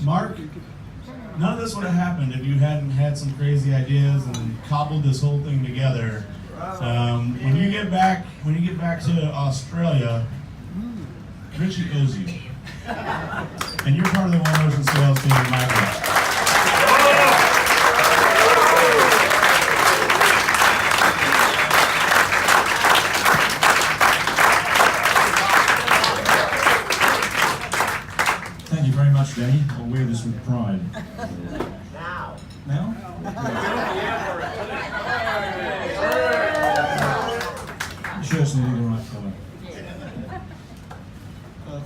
Mark, none of this would have happened if you hadn't had some crazy ideas and cobbled this whole thing together. When you get back to Australia, Richie owes you, and you're part of the One Ocean sales team in my book. Thank you very much, Danny. I'll wear this with pride. Now? The shirt's nearly the right colour.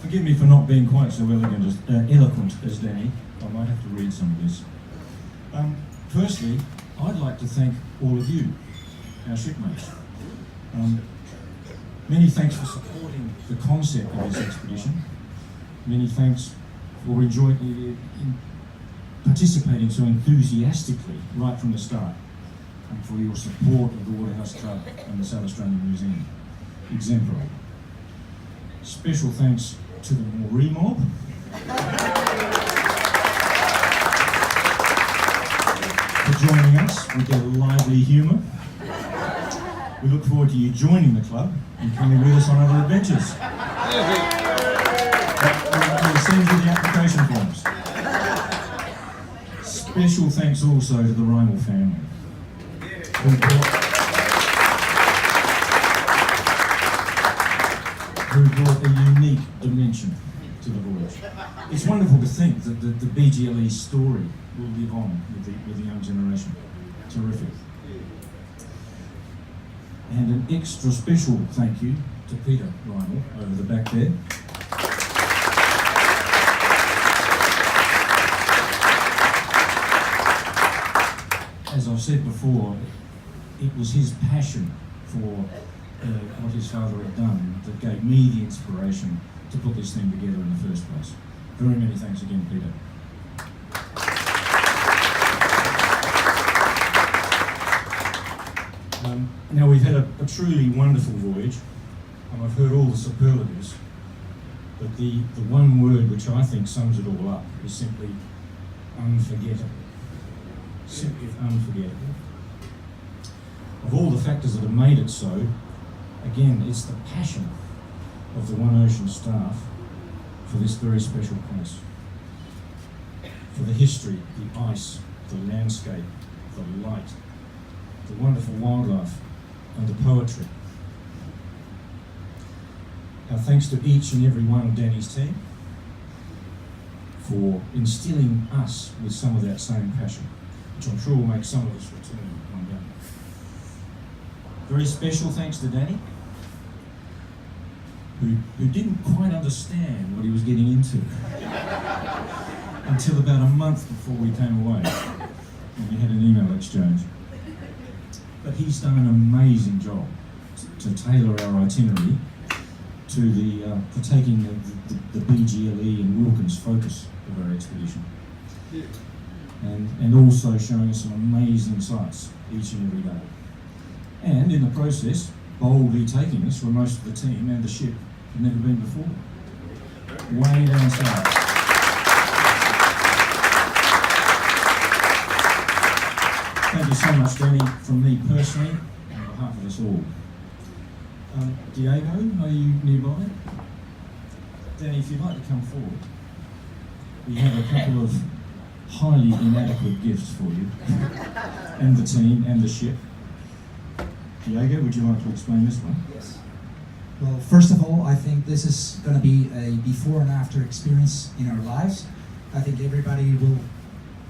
Forgive me for not being quite so eloquent as Danny. I might have to read some of this. Firstly, I'd like to thank all of you, our shipmates. Many thanks for supporting the concept of this expedition. Many thanks for participating so enthusiastically right from the start, and for your support of the Waterhouse Club and the South Australian Museum. Exemplary. Special thanks to the Maori mob. For joining us with their lively humour. We look forward to you joining the club and coming with us on other adventures. We'll send you the application forms. Special thanks also to the Rymill family, who brought a unique dimension to the voyage. It's wonderful to think that the BGLE story will live on with the young generation. Terrific. And an extra special thank you to Peter Rymill over the back there. As I've said before, it was his passion for what his father had done that gave me the inspiration to put this thing together in the first place. Very many thanks again, Peter. Now we've had a truly wonderful voyage, and I've heard all the superlatives, but the one word which I think sums it all up is simply unforgettable. Simply unforgettable. Of all the factors that have made it so, again, it's the passion of the One Ocean staff for this very special place. For the history, the ice, the landscape, the light, the wonderful wildlife, and the poetry. Our thanks to each and every one of Danny's team for instilling us with some of that same passion, which I'm sure will make some of us return one day. Very special thanks to Danny, who didn't quite understand what he was getting into until about a month before we came away, and we had an email exchange. But he's done an amazing job to tailor our itinerary to taking the BGLE and Wilkins focus of our expedition. Yeah. And also showing us some amazing sights each and every day. And in the process, boldly taking us where most of the team and the ship had never been before. Way down south. Thank you so much, Danny, from me personally, on behalf of us all. Diego, are you nearby? Danny, if you'd like to come forward. We have a couple of highly inadequate gifts for you, and the team, and the ship. Diego, would you like to explain this one? Yes. Well, first of all, I think this is going to be a before and after experience in our lives. I think everybody will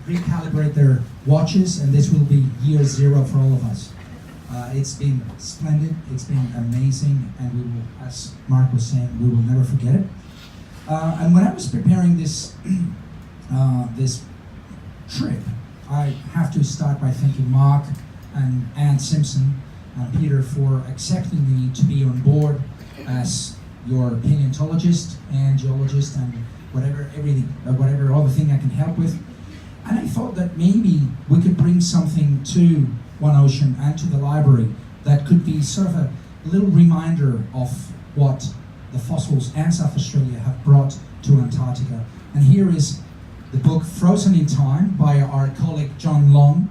recalibrate their watches, and this will be year zero for all of us. It's been splendid, it's been amazing, and we will, as Mark was saying, we will never forget it. And when I was preparing this this trip, I have to start by thanking Mark and Ann Simpson and Peter for accepting me to be on board as your paleontologist and geologist and whatever other thing I can help with. And I thought that maybe we could bring something to One Ocean and to the library that could be sort of a little reminder of what the fossils and South Australia have brought to Antarctica. And here is the book Frozen in Time by our colleague John Long.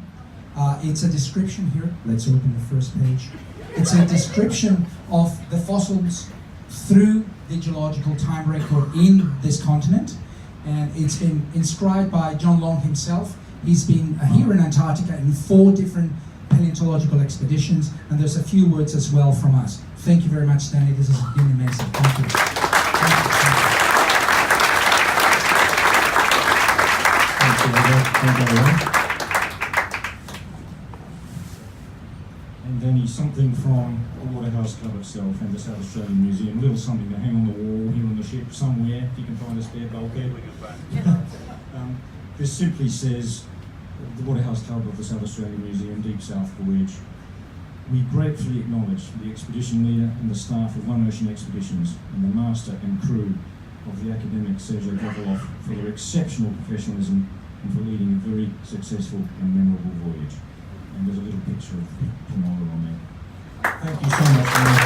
It's a description here. Let's open the first page. It's a description of the fossils through the geological time record in this continent. And it's been inscribed by John Long himself. He's been here in Antarctica in 4 different paleontological expeditions, and there's a few words as well from us. Thank you very much, Danny. This has been amazing. Thank you. And Danny, something from the Waterhouse Club itself and the South Australian Museum, a little something to hang on the wall here on the ship somewhere, if you can find a spare bulkhead. This simply says, the Waterhouse Club of the South Australian Museum, Deep South Voyage. We gratefully acknowledge the expedition leader and the staff of One Ocean Expeditions and the master and crew of the Akademik Sergey Vavilov for their exceptional professionalism and for leading a very successful and memorable voyage. And there's a little picture of Pinola on there. Thank you so much, man.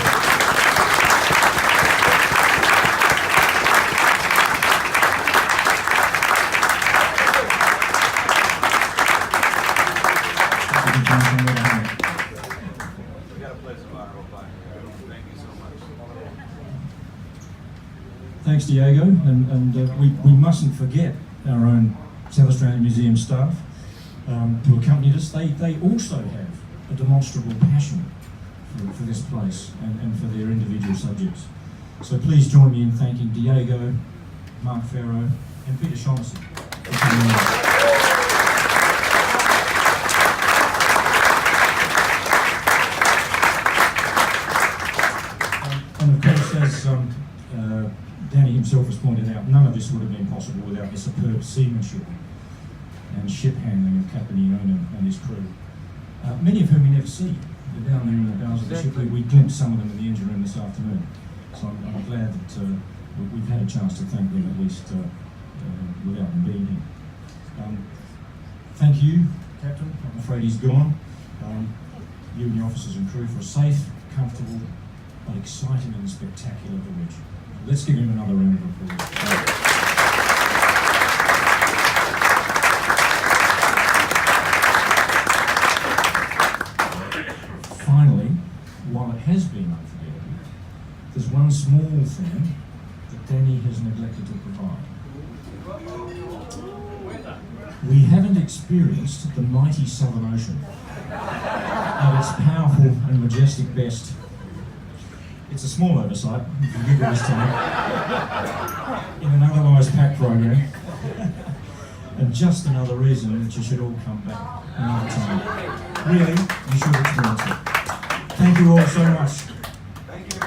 Thanks, Diego, and we mustn't forget our own South Australian Museum staff who accompanied us. They also have a demonstrable passion for this place and for their individual subjects. So please join me in thanking Diego, Mark Farrow, and Peter Shaughnessy for coming in. And of course, as Danny himself has pointed out, none of this would have been possible without the superb seamanship and ship handling of Captain Iona and his crew. Many of whom we never see. They're down there in the bows of the ship. We glimpsed some of them in the engine room this afternoon. So I'm glad that we've had a chance to thank them, at least without them being here. Thank you, Captain. I'm afraid he's gone. You and your officers and crew for a safe, comfortable, but exciting and spectacular voyage. Let's give him another round of applause. Finally, while it has been unforgettable, there's one small thing that Danny has neglected to provide. We haven't experienced the mighty Southern Ocean at its powerful and majestic best. It's a small oversight, if you give it this time, in an otherwise packed program, and just another reason that you should all come back another time. Really, you should experience it. Thank you all so much. Thank you.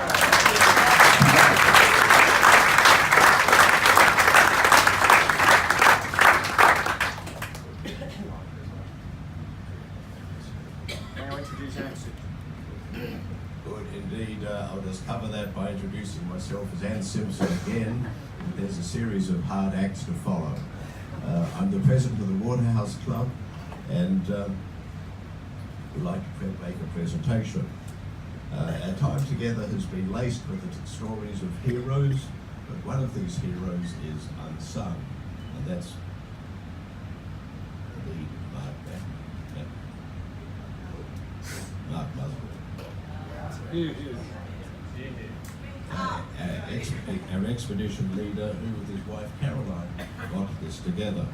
Now introduce Anson. Good indeed. I'll just cover that by introducing myself as Ann Simpson again. There's a series of hard acts to follow. I'm the president of the Waterhouse Club and would like to make a presentation. Our time together has been laced with the stories of heroes, but one of these heroes is unsung, and that's Mark Musgrave. Our expedition leader, who with his wife Caroline got this together.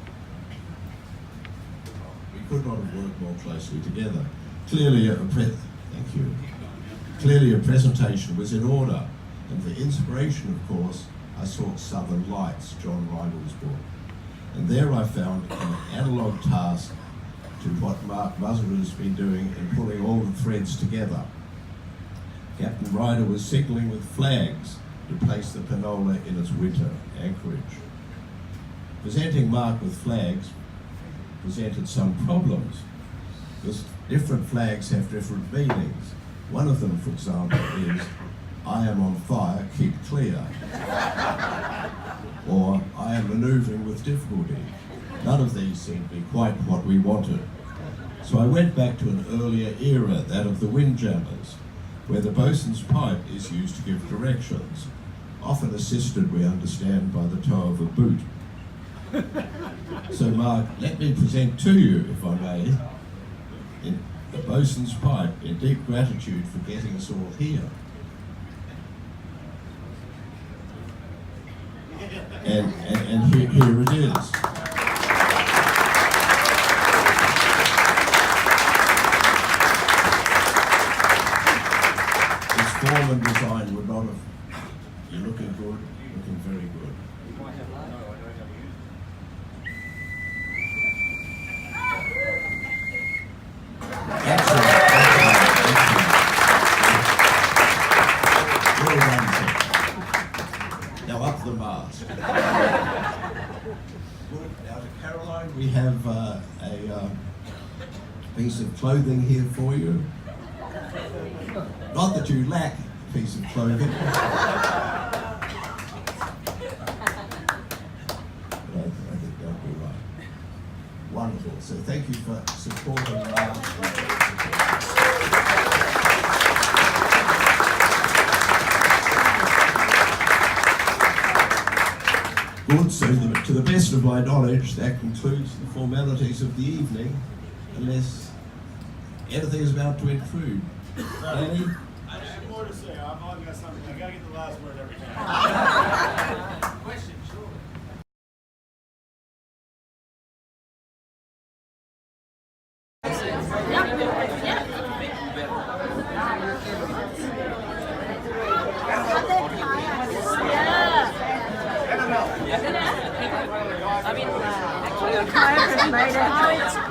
We could not have worked more closely together. Clearly a presentation was in order, and for inspiration, of course, I sought Southern Lights, John Rymill's book. And there I found an analogue task to what Mark Musgrave has been doing in pulling all the threads together. Captain Ryder was signalling with flags to place the Pinola in its winter anchorage. Presenting Mark with flags presented some problems, because different flags have different meanings. One of them, for example, is, "I am on fire, keep clear," or "I am manoeuvring with difficulty." None of these seem to be quite what we wanted. So I went back to an earlier era, that of the windjammers, where the bosun's pipe is used to give directions, often assisted, we understand, by the toe of a boot. So, Mark, let me present to you, if I may, in the bosun's pipe, in deep gratitude for getting us all here. And here it is. Its form and design would not have. You're looking good, looking very good. Excellent. Well done, sir. Now up the mast. Good. Now to Caroline, we have a piece of clothing here for you. Not that you lack a piece of clothing. But I think that'll be right. Wonderful. So thank you for supporting Good, so to the best of my knowledge, that concludes the formalities of the evening, unless anything is about to intrude. Danny? I have more to say. I've always got something. I gotta get the last word every time. Question, sure. I mean, actually, I just made it.